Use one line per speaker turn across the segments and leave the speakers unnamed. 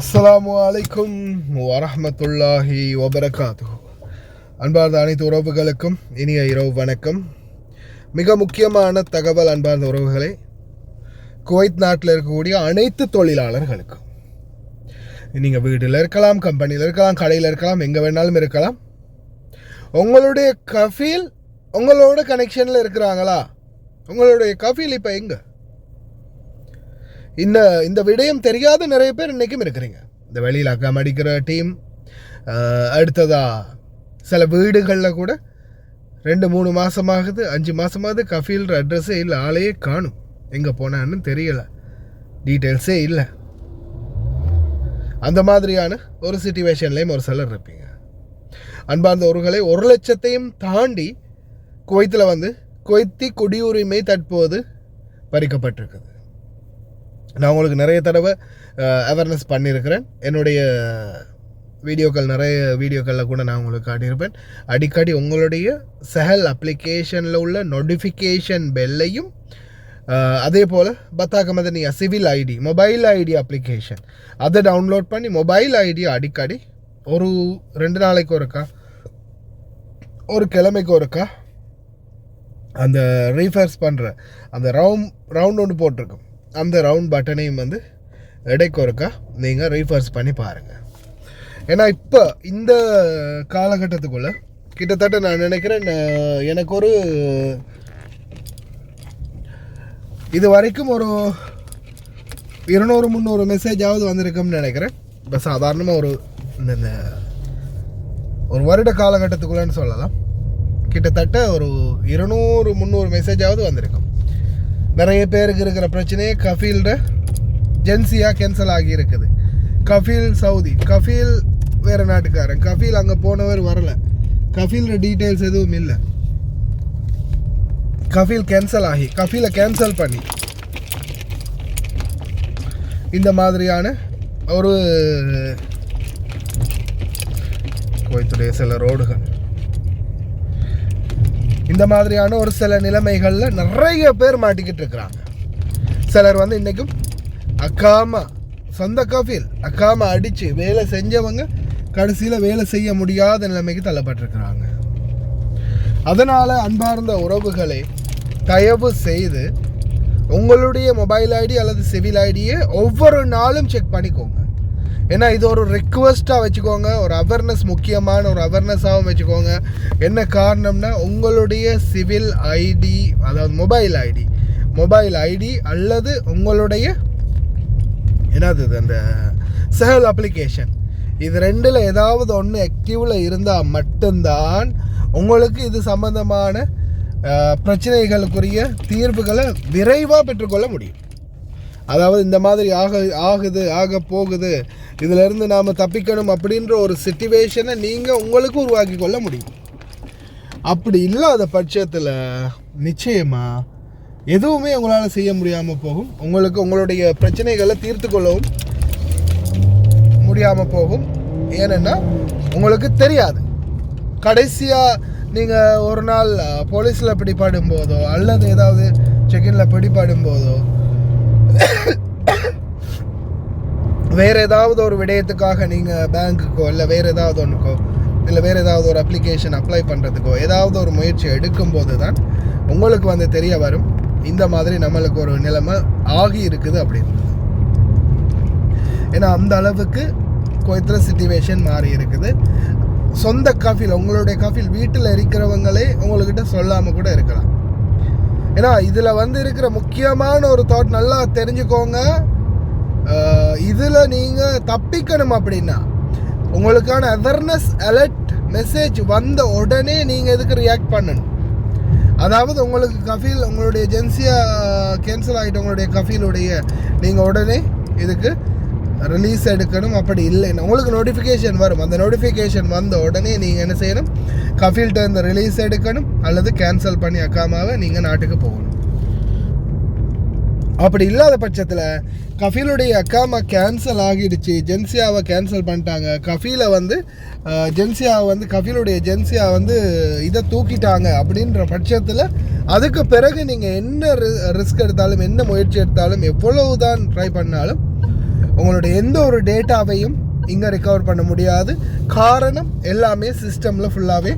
அஸ்ஸலாமு அலைக்கும் வரஹ்மத்துல்லாஹி வபரகாத்துஹு. அன்பார்ந்த அனைத்து உறவுகளுக்கும் இனிய இரவு வணக்கம். மிக முக்கியமான தகவல் அன்பார்ந்த உறவுகளே, குவைத் நாட்டில் இருக்கக்கூடிய அனைத்து தொழிலாளர்களுக்கும், நீங்கள் வீட்டில் இருக்கலாம், கம்பெனியில் இருக்கலாம், கடையில் இருக்கலாம், எங்கே வேணாலும் இருக்கலாம், உங்களுடைய கஃபீல் உங்களோட கனெக்ஷனில் இருக்கிறாங்களா? உங்களுடைய கஃபீல் இப்போ எங்கே? இந்த விடயம் தெரியாத நிறைய பேர் இன்றைக்கும் இருக்கிறீங்க. இந்த வெளியில் அக்காம அடிக்கிற டீம், அடுத்ததாக சில வீடுகளில் கூட 2-3 மாதமாகுது, 5 மாதமாகுது, கஃபீல் அட்ரஸே இல்லை, ஆளையே காணும், எங்கே போனான்னு தெரியலை, டீட்டெயில்ஸே இல்லை. அந்த மாதிரியான ஒரு சிச்சுவேஷன்லேயும் ஒரு சிலர் இருப்பீங்க. அன்பார்ந்த உறவுகளை 1 லட்சத்தையும் தாண்டி குவைத்தில் குவைத்தி குடியுரிமை தற்போது பறிக்கப்பட்டிருக்குது. நான் உங்களுக்கு நிறைய தடவை அவேர்னஸ் பண்ணியிருக்கிறேன். என்னுடைய நிறைய வீடியோக்களில் கூட நான் உங்களுக்கு காட்டியிருப்பேன். அடிக்கடி உங்களுடைய சஹல் அப்ளிகேஷனில் உள்ள நோட்டிஃபிகேஷன் பெல்லையும், அதே போல் பத்தாக்க மதனியா civil ID mobile ID application அதை டவுன்லோட் பண்ணி மொபைல் ஐடியை அடிக்கடி ஒரு 2 நாளைக்கு ஒருக்கா, ஒரு கிழமைக்கு ஒருக்கா அந்த ரீஃபர்ஸ் பண்ணுற அந்த ரவுண்ட் ஒன்று போட்டிருக்கும், அந்த ரவுண்ட் பட்டனையும் இடைக்கு ஒருக்கா நீங்கள் ரீஃபர்ஸ் பண்ணி பாருங்கள். ஏன்னா இப்போ இந்த காலகட்டத்துக்குள்ளே கிட்டத்தட்ட நான் நினைக்கிறேன், எனக்கு இது வரைக்கும் ஒரு 200-300 மெசேஜாவது வந்திருக்கும்னு நினைக்கிறேன். இப்போ சாதாரணமாக இந்த ஒரு வருட காலகட்டத்துக்குள்ளேன்னு சொல்லலாம், கிட்டத்தட்ட ஒரு 200-300 மெசேஜாவது வந்திருக்கும். நிறைய பேருக்கு இருக்கிற பிரச்சனையே கஃபீல்ட ஜென்சியாக கேன்சல் ஆகி இருக்குது. கஃபீல் சவுதி, கஃபீல் வேறு நாட்டுக்காரன், கஃபீல் அங்கே போனவர் வரலை, கஃபீலோட டீட்டெயில்ஸ் எதுவும் இல்லை, கஃபீல் கேன்சல் ஆகி கஃபீலை கேன்சல் பண்ணி இந்த மாதிரியான ஒரு குவைத்துடைய சில ரோடுகள், இந்த மாதிரியான ஒரு சில நிலைமைகளில் நிறைய பேர் மாட்டிக்கிட்டு இருக்கிறாங்க. சிலர் இன்றைக்கும் சொந்த கஃபீல் அக்காம அடித்து வேலை செஞ்சவங்க கடைசியில் வேலை செய்ய முடியாத நிலைமைக்கு தள்ளப்பட்டிருக்கிறாங்க. அதனால் அன்பார்ந்த உறவுகளை, தயவு செய்து உங்களுடைய மொபைல் ஐடி அல்லது சிவில் ஐடியை ஒவ்வொரு நாளும் செக் பண்ணிக்கோங்க. ஏன்னா இது ஒரு ரிக்வெஸ்ட்டாக வச்சுக்கோங்க, ஒரு அவேர்னஸ், முக்கியமான ஒரு அவேர்னஸாகவும் வச்சுக்கோங்க. என்ன காரணம்னா, உங்களுடைய சிவில் ஐடி, அதாவது மொபைல் ஐடி அல்லது உங்களுடைய அந்த சஹல் அப்ளிகேஷன், இது 2ல் ஏதாவது ஒன்று ஆக்டிவில் இருந்தால் மட்டும்தான் உங்களுக்கு இது சம்பந்தமான பிரச்சனைகளுக்குரிய தீர்வுகளை விரைவாக பெற்றுக்கொள்ள முடியும். அதாவது இந்த மாதிரி ஆக போகுது, இதிலிருந்து நாம் தப்பிக்கணும் அப்படின்ற ஒரு சிச்சுவேஷனை நீங்கள் உங்களுக்கு உருவாக்கி கொள்ள முடியும். அப்படி இல்லாத பட்சத்தில் நிச்சயமாக எதுவுமே உங்களால் செய்ய முடியாமல் போகும். உங்களுடைய பிரச்சனைகளை தீர்த்து கொள்ளவும் முடியாமல் போகும். ஏன்னா உங்களுக்கு தெரியாது, கடைசியாக நீங்கள் ஒரு நாள் போலீஸில் பிடிபடும் போதோ அல்லது ஏதாவது செக்கின்ல பிடிபடும் போதோ வேறு ஏதாவது ஒரு விடயத்துக்காக நீங்கள் பேங்க்குக்கோ இல்லை வேறு ஏதாவது ஒன்றுக்கோ இல்லை வேறு ஏதாவது ஒரு அப்ளிகேஷன் அப்ளை பண்ணுறதுக்கோ ஏதாவது ஒரு முயற்சி எடுக்கும்போது தான் உங்களுக்கு தெரிய வரும், இந்த மாதிரி நம்மளுக்கு ஒரு நிலைமை ஆகி இருக்குது அப்படின்றது. ஏன்னா அந்த அளவுக்கு குவைத்தில் சிச்சுவேஷன் மாறி இருக்குது. சொந்த கஃபீல், உங்களுடைய கஃபீல் வீட்டில் இருக்கிறவங்களே உங்கள்கிட்ட சொல்லாமல் கூட இருக்கலாம். ஏன்னா இதில் இருக்கிற முக்கியமான ஒரு தாட் நல்லா தெரிஞ்சுக்கோங்க. இதில் நீங்கள் தப்பிக்கணும் அப்படின்னா உங்களுக்கான அவேர்னஸ் அலர்ட் மெசேஜ் வந்த உடனே நீங்கள் எதுக்கு ரியாக்ட் பண்ணணும். அதாவது உங்களுக்கு கஃபீல், உங்களுடைய ஏஜென்சியாக கேன்சல் ஆகிட்டு உங்களுடைய கஃபீலுடைய நீங்கள் உடனே இதுக்கு ரிலீஸ் எடுக்கணும். அப்படி இல்லைன்னா உங்களுக்கு நோட்டிஃபிகேஷன் வரும், அந்த நோட்டிஃபிகேஷன் வந்த உடனே நீங்கள் என்ன செய்யணும், கஃபீல்கிட்ட இந்த ரிலீஸ் எடுக்கணும் அல்லது கேன்சல் பண்ணி அக்காமாவை நீங்கள் நாட்டுக்கு போகணும். அப்படி இல்லாத பட்சத்தில் கஃபீலுடைய அக்காமா கேன்சல் ஆகிடுச்சு, ஜென்சியாவை கேன்சல் பண்ணிட்டாங்க, கஃபீலுடைய ஏஜென்சியாக இதை தூக்கிட்டாங்க அப்படின்ற பட்சத்தில் அதுக்கு பிறகு நீங்கள் என்ன ரிஸ்க் எடுத்தாலும், என்ன முயற்சி எடுத்தாலும், எவ்வளவு தான் ட்ரை பண்ணாலும் உங்களுடைய எந்த ஒரு டேட்டாவையும் இங்கே ரெக்கவர் பண்ண முடியாது. காரணம் எல்லாமே சிஸ்டமில் ஃபுல்லாகவே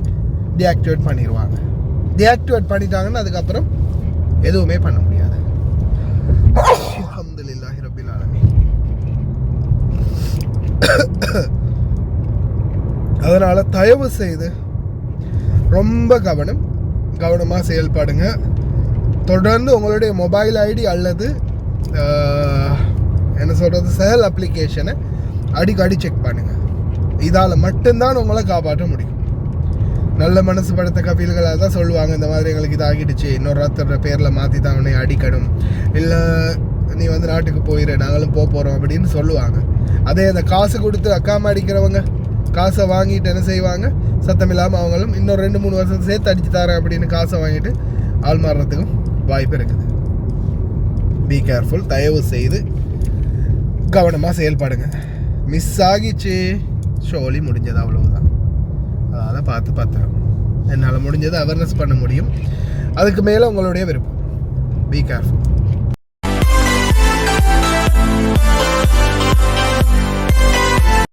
டீஆக்டிவேட் பண்ணிடுவாங்க. டீஆக்டிவேட் பண்ணிட்டாங்கன்னா அதுக்கப்புறம் எதுவுமே பண்ண முடியாது. அல்ஹம்துலில்லாஹி ரப்பில் ஆலமீன். அதனால் தயவு செய்து ரொம்ப கவனமாக செயல்படுங்க. தொடர்ந்து உங்களுடைய மொபைல் ஐடி அல்லது என்ன சொல்கிறது செல் அப்ளிகேஷனை அடிக்கடி செக் பண்ணுங்கள். இதால் மட்டும்தான் உங்களை காப்பாற்ற முடியும். நல்ல மனசு படுத்த கபில்களாக தான் சொல்லுவாங்க, இந்த மாதிரி எங்களுக்கு இதாகிடுச்சு, இன்னொரு ஒருத்தர் பேரில் மாற்றி தான் உன்னை அடிக்கணும், இல்லை நீ வந்து நாட்டுக்கு போயிடு, நாங்களும் போகிறோம் அப்படின்னு சொல்லுவாங்க. அதே அந்த காசு கொடுத்து அக்காம அடிக்கிறவங்க காசை வாங்கிட்டு என்ன செய்வாங்க, சத்தம் இல்லாமல் அவங்களும் இன்னொரு 2-3 வருஷம் சேர்த்து அடித்து தரேன் அப்படின்னு காசை வாங்கிட்டு ஆள் மாறுறதுக்கும் வாய்ப்பு இருக்குது. Be careful. தயவு செய்து கவனமாக செயல்படுங்க. மிஸ் ஆகிச்சு ஷோலி முடிஞ்சது, அவ்வளவுதான். அதனால் பார்த்து பத்திரம். என்னால் முடிஞ்சது அவேர்னஸ் பண்ண முடியும். அதுக்கு மேலே உங்களுடைய விருப்பம். Be careful.